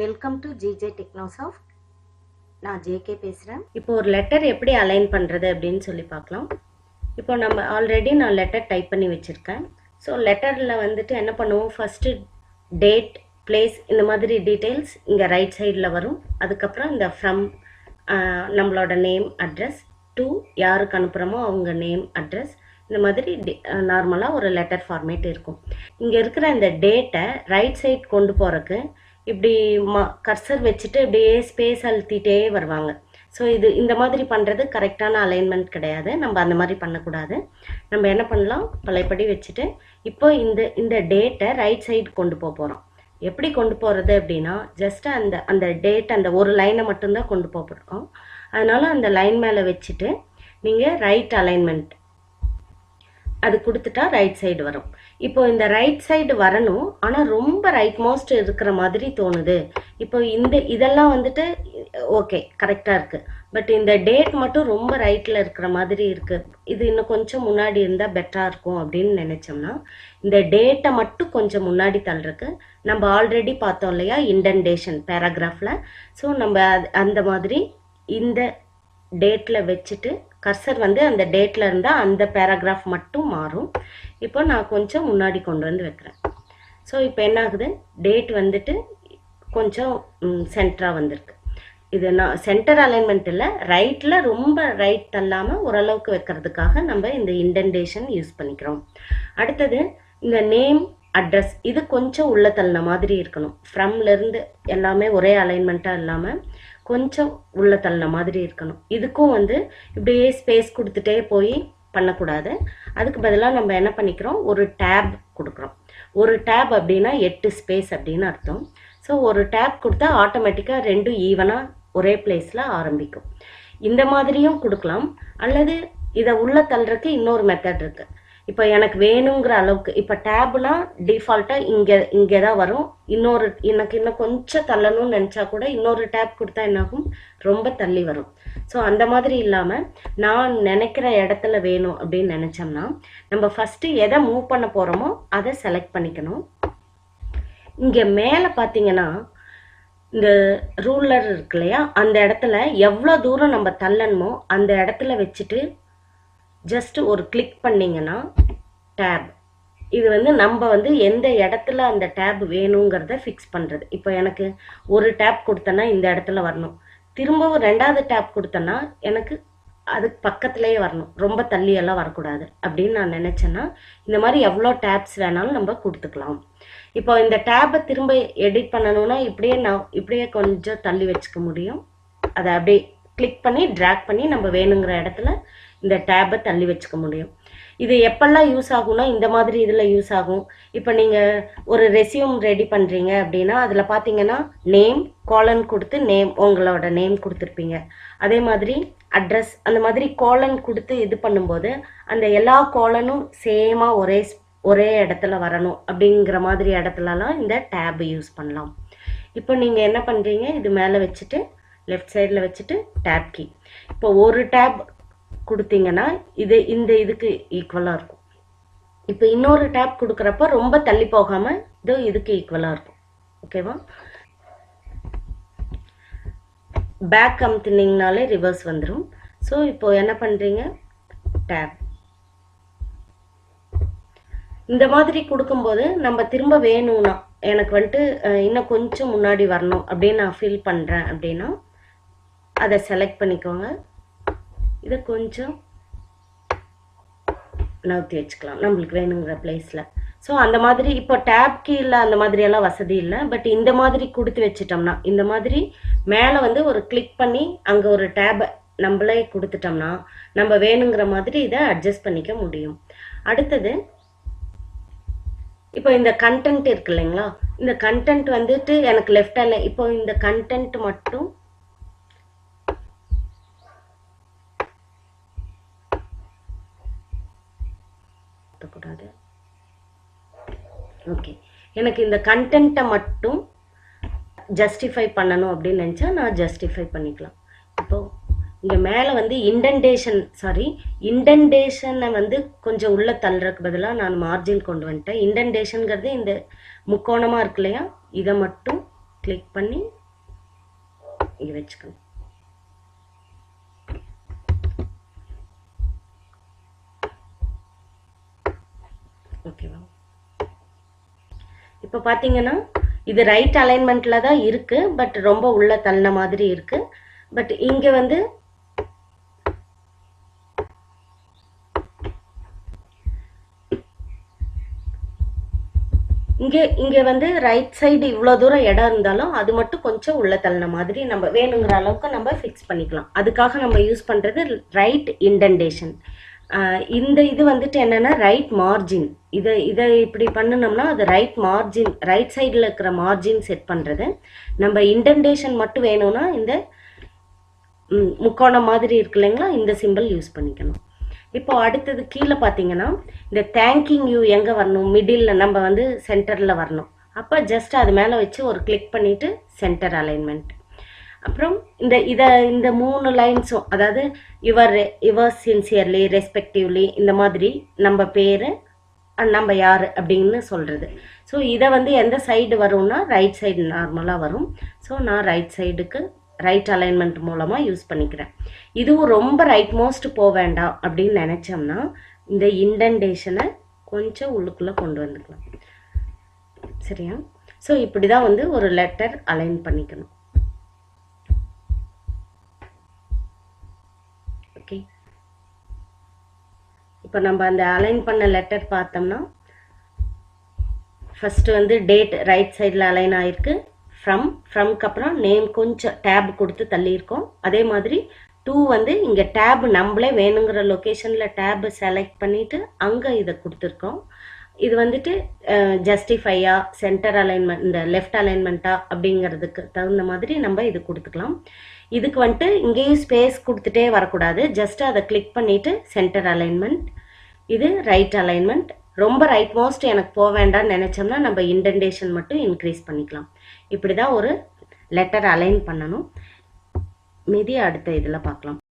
Welcome to GJ டெக்னோசாஃப்ட். நான் JK பேசுகிறேன். இப்போ ஒரு லெட்டர் எப்படி அலைன் பண்ணுறது அப்படின்னு சொல்லி பார்க்கலாம். இப்போ நம்ம ஆல்ரெடி நான் லெட்டர் டைப் பண்ணி வச்சுருக்கேன். ஸோ லெட்டரில் வந்துட்டு என்ன பண்ணுவோம், ஃபஸ்ட்டு டேட், பிளேஸ், இந்த மாதிரி டீட்டெயில்ஸ் இங்கே ரைட் சைடில் வரும். அதுக்கப்புறம் இந்த ஃப்ரம் நம்மளோட நேம், அட்ரஸ், டு யாருக்கு அனுப்புகிறோமோ அவங்க நேம், அட்ரஸ், இந்த மாதிரி நார்மலாக ஒரு லெட்டர் ஃபார்மேட் இருக்கும். இங்கே இருக்கிற இந்த டேட்டை ரைட் சைட் கொண்டு போகிறதுக்கு இப்படி கர்சர் வச்சுட்டு இப்படியே ஸ்பேஸ் அழுத்திட்டே வருவாங்க. ஸோ இந்த மாதிரி பண்ணுறது கரெக்டான அலைன்மெண்ட் கிடையாது. நம்ம அந்த மாதிரி பண்ணக்கூடாது. நம்ம என்ன பண்ணலாம், பழையபடி வச்சுட்டு இப்போ இந்த டேட்டை ரைட் சைடு கொண்டு போகிறோம். எப்படி கொண்டு போகிறது அப்படின்னா, ஜஸ்ட் அந்த டேட் அந்த ஒரு லைனை மட்டும்தான் கொண்டு போகிறோம். அதனால அந்த லைன் மேலே வச்சுட்டு நீங்கள் ரைட் அலைன்மெண்ட் அது கொடுத்துட்டா ரைட் சைடு வரும். இப்போ இந்த ரைட் சைடு வரணும், ஆனால் ரொம்ப ரைட் மோஸ்ட் இருக்கிற மாதிரி தோணுது. இப்போ இதெல்லாம் வந்துட்டு ஓகே கரெக்டாக இருக்குது. பட் இந்த டேட் மட்டும் ரொம்ப ரைட்டில் இருக்கிற மாதிரி இருக்குது. இது இன்னும் கொஞ்சம் முன்னாடி இருந்தால் பெட்டராக இருக்கும் அப்படின்னு நினச்சோம்னா, இந்த டேட்டை மட்டும் கொஞ்சம் முன்னாடி தள்ளுறக்கு நம்ம ஆல்ரெடி பார்த்தோம் இல்லையா இண்டென்டேஷன் பேராகிராஃபில். ஸோ நம்ம அந்த மாதிரி இந்த டேட்டில் வச்சுட்டு கர்சர் அந்த டேட்டில் இருந்தால் அந்த பேராகிராஃப் மட்டும் மாறும். இப்போ நான் கொஞ்சம் முன்னாடி கொண்டு வந்து வைக்கிறேன். ஸோ இப்போ என்ன ஆகுது, டேட் வந்துட்டு கொஞ்சம் சென்டராக வந்திருக்கு. இது நான் சென்டர் அலைன்மெண்ட் இல்லை, ரைட்டில் ரொம்ப ரைட் தள்ளாமல் ஓரளவுக்கு வைக்கிறதுக்காக நம்ம இந்த இண்டென்டேஷன் யூஸ் பண்ணிக்கிறோம். அடுத்தது இந்த நேம், அட்ரஸ், இது கொஞ்சம் உள்ள தள்ளின மாதிரி இருக்கணும். ஃப்ரம்லேருந்து எல்லாமே ஒரே அலைன்மெண்ட்டாக இல்லாமல் கொஞ்சம் உள்ள தள்ளின மாதிரி இருக்கணும். இதுக்கும் இப்படியே ஸ்பேஸ் கொடுத்துட்டே போய் பண்ணக்கூடாது. அதுக்கு பதிலாக நம்ம என்ன பண்ணிக்கிறோம், ஒரு டேப் கொடுக்குறோம். ஒரு டேப் அப்படின்னா 8 ஸ்பேஸ் அப்படின்னு அர்த்தம். ஸோ ஒரு டேப் கொடுத்தா ஆட்டோமேட்டிக்காக ரெண்டும் ஈவனாக ஒரே பிளேஸில் ஆரம்பிக்கும். இந்த மாதிரியும் கொடுக்கலாம். அல்லது இதை உள்ள தள்ளுறதுக்கு இன்னொரு மெத்தட் இருக்குது. இப்போ எனக்கு வேணுங்கிற அளவுக்கு, இப்போ டேப்னா டிஃபால்ட்டாக இங்கே தான் வரும். எனக்கு இன்னும் கொஞ்சம் தள்ளணும்னு நினச்சா கூட இன்னொரு டேப் கொடுத்தா என்னாகும், ரொம்ப தள்ளி வரும். ஸோ அந்த மாதிரி இல்லாமல் நான் நினைக்கிற இடத்துல வேணும் அப்படின்னு நினச்சோம்னா நம்ம ஃபஸ்ட்டு எதை மூவ் பண்ண போகிறோமோ அதை செலக்ட் பண்ணிக்கணும். இங்கே மேலே பார்த்தீங்கன்னா இந்த ரூலர் இருக்கு இல்லையா, அந்த இடத்துல எவ்வளோ தூரம் நம்ம தள்ளணுமோ அந்த இடத்துல வச்சுட்டு ஜஸ்ட் ஒரு கிளிக் பண்ணிங்கன்னா டேப், இது நம்ம எந்த இடத்துல அந்த டேப் வேணுங்கிறத ஃபிக்ஸ் பண்ணுறது. இப்போ எனக்கு ஒரு டேப் கொடுத்தேன்னா இந்த இடத்துல வரணும், திரும்பவும் 2வது டேப் கொடுத்தேன்னா எனக்கு அதுக்கு பக்கத்துலேயே வரணும், ரொம்ப தள்ளியெல்லாம் வரக்கூடாது அப்படின்னு நான் நினச்சேன்னா இந்த மாதிரி எவ்வளோ டேப்ஸ் வேணாலும் நம்ம கொடுத்துக்கலாம். இப்போ இந்த டேப்பை திரும்ப எடிட் பண்ணணும்னா இப்படியே கொஞ்சம் தள்ளி வச்சுக்க முடியும். அதை அப்படியே கிளிக் பண்ணி ட்ராக் பண்ணி நம்ம வேணுங்கிற இடத்துல இந்த டேப்பை தள்ளி வச்சுக்க முடியும். இது எப்பெல்லாம் யூஸ் ஆகும்னா இந்த மாதிரி இதில் யூஸ் ஆகும். இப்போ நீங்கள் ஒரு ரெஸ்யூம் ரெடி பண்ணுறீங்க அப்படின்னா அதில் பார்த்தீங்கன்னா நேம் கோலன் கொடுத்து உங்களோட நேம் கொடுத்துருப்பீங்க. அதே மாதிரி அட்ரஸ், அந்த மாதிரி கோலன் கொடுத்து இது பண்ணும்போது அந்த எல்லா கோலனும் சேமாக ஒரே இடத்துல வரணும் அப்படிங்கிற மாதிரி இடத்துலலாம் இந்த டேப் யூஸ் பண்ணலாம். இப்போ நீங்கள் என்ன பண்ணுறீங்க, இது மேலே வச்சுட்டு லெஃப்ட் சைடில் வச்சுட்டு டேப் கீ, இப்போ ஒரு டேப் கொடுத்தீங்கன்னா இதுக்கு ஈக்குவலாக இருக்கும். இப்போ இன்னொரு டேப் கொடுக்குறப்ப ரொம்ப தள்ளி போகாமல் இதுக்கு ஈக்குவலாக இருக்கும். ஓகேவா? பேக் அமுத்துனீங்கனாலே ரிவர்ஸ் வந்துடும். ஸோ இப்போ என்ன பண்ணுறீங்க, டேப் இந்த மாதிரி கொடுக்கும்போது நம்ம திரும்ப வேணும்னா எனக்கு இன்னும் கொஞ்சம் முன்னாடி வரணும் அப்படின்னு நான் ஃபீல் பண்ணுறேன் அப்படின்னா அதை செலக்ட் பண்ணிக்கோங்க. இதை கொஞ்சம் நவுத்தி வச்சுக்கலாம் நம்மளுக்கு வேணுங்கிற பிளேஸில். ஸோ அந்த மாதிரி இப்போ டேப் கீழே அந்த மாதிரியெல்லாம் வசதி இல்லை. பட் இந்த மாதிரி கொடுத்து வச்சிட்டோம்னா, இந்த மாதிரி மேலே ஒரு கிளிக் பண்ணி அங்கே ஒரு டேபை நம்மளே கொடுத்துட்டோம்னா நம்ம வேணுங்கிற மாதிரி இதை அட்ஜஸ்ட் பண்ணிக்க முடியும். அடுத்தது இப்போ இந்த கண்டென்ட் இருக்கு இல்லைங்களா, இந்த கண்டென்ட் எனக்கு லெஃப்டில், இப்போ இந்த கண்டென்ட் மட்டும் கூடாது. ஓகே, எனக்கு இந்த கண்டென்ட்டை மட்டும் ஜஸ்டிஃபை பண்ணணும் அப்படின்னு நினச்சா நான் ஜஸ்டிஃபை பண்ணிக்கலாம். இப்போ இங்கே மேலே இண்டென்டேஷனை கொஞ்சம் உள்ள தள்ளுறதுக்கு பதிலாக நான் மார்ஜின் கொண்டு வந்துட்டேன். இண்டென்டேஷனுங்கிறது இந்த முக்கோணமாக இருக்கு இல்லையா, இதை மட்டும் கிளிக் பண்ணி இங்கே வச்சுக்கணும். ஓகேவா? இப்போ பார்த்தீங்கன்னா இது ரைட் அலைன்மெண்ட்டில் தான் இருக்குது, பட் ரொம்ப உள்ள தள்ளின மாதிரி இருக்குது. பட் இங்கே வந்து இங்கே வந்து ரைட் சைடு இவ்வளோ தூரம் இடம் இருந்தாலும் அது மட்டும் கொஞ்சம் உள்ள தள்ளின மாதிரி நம்ம வேணுங்கிற அளவுக்கு நம்ம ஃபிக்ஸ் பண்ணிக்கலாம். அதுக்காக நம்ம யூஸ் பண்ணுறது ரைட் இண்டென்டேஷன். இந்த இது வந்துட்டு என்னென்னா ரைட் மார்ஜின். இதை இப்படி பண்ணினோம்னா அது ரைட் மார்ஜின், ரைட் சைடில் இருக்கிற மார்ஜின் செட் பண்ணுறது. நம்ம இண்டென்டேஷன் மட்டும் வேணும்னா இந்த முக்கோணம் மாதிரி இருக்கு இல்லைங்களா, இந்த சிம்பிள் யூஸ் பண்ணிக்கணும். இப்போ அடுத்தது கீழே பார்த்தீங்கன்னா இந்த தேங்கிங் யூ எங்கே வரணும், மிடில் நம்ம வந்து சென்டரில் வரணும். அப்போ ஜஸ்ட் அது மேலே வச்சு ஒரு கிளிக் பண்ணிவிட்டு சென்டர் அலைன்மெண்ட். அப்புறம் இந்த 3 லைன்ஸும், அதாவது யுவர் சின்சியர்லி, ரெஸ்பெக்டிவ்லி, இந்த மாதிரி நம்ம பேர் நம்ம யார் அப்படின்னு சொல்கிறது. ஸோ இதை வந்து எந்த சைடு வரும்னா ரைட் சைடு நார்மலாக வரும். ஸோ நான் ரைட் சைடுக்கு ரைட் அலைன்மெண்ட் மூலமாக யூஸ் பண்ணிக்கிறேன். இதுவும் ரொம்ப ரைட் மோஸ்ட் போக வேண்டாம் அப்படின்னு நினச்சோம்னா இந்த இண்டென்டேஷனை கொஞ்சம் உள்ளுக்குள்ளே கொண்டு வந்துக்கலாம். சரியா? ஸோ இப்படி தான் வந்து ஒரு லெட்டர் அலைன் பண்ணிக்கணும். ஓகே, இப்போ நம்ம அந்த அலைன் பண்ண லெட்டர் பார்த்தோம்னா ஃபஸ்ட்டு வந்து டேட் ரைட் சைடில் அலைன் ஆகிருக்கு. ஃப்ரம்க்கு அப்புறம் நேம் கொஞ்சம் டேப் கொடுத்து தள்ளியிருக்கோம். அதே மாதிரி 2 வந்து இங்கே டேப் நம்மளே வேணுங்கிற லொக்கேஷனில் டேப் செலக்ட் பண்ணிவிட்டு அங்கே இதை கொடுத்துருக்கோம். இது வந்துட்டு ஜஸ்டிஃபையா, சென்டர் அலைன்மெண்ட், இந்த லெஃப்ட் அலைன்மெண்ட்டா அப்படிங்கிறதுக்கு தகுந்த மாதிரி நம்ம இது கொடுத்துக்கலாம். இதுக்கு வந்துட்டு இங்கேயும் ஸ்பேஸ் கொடுத்துட்டே வரக்கூடாது. ஜஸ்ட் அதை கிளிக் பண்ணிவிட்டு சென்டர் அலைன்மெண்ட். இது ரைட் அலைன்மெண்ட். ரொம்ப ரைட் மோஸ்ட் எனக்கு போக வேண்டாம்னு நினச்சோம்னா நம்ம இண்டென்டேஷன் மட்டும் இன்க்ரீஸ் பண்ணிக்கலாம். இப்படி தான் ஒரு லெட்டர் அலைன் பண்ணணும். மீதி அடுத்த இதில் பார்க்கலாம்.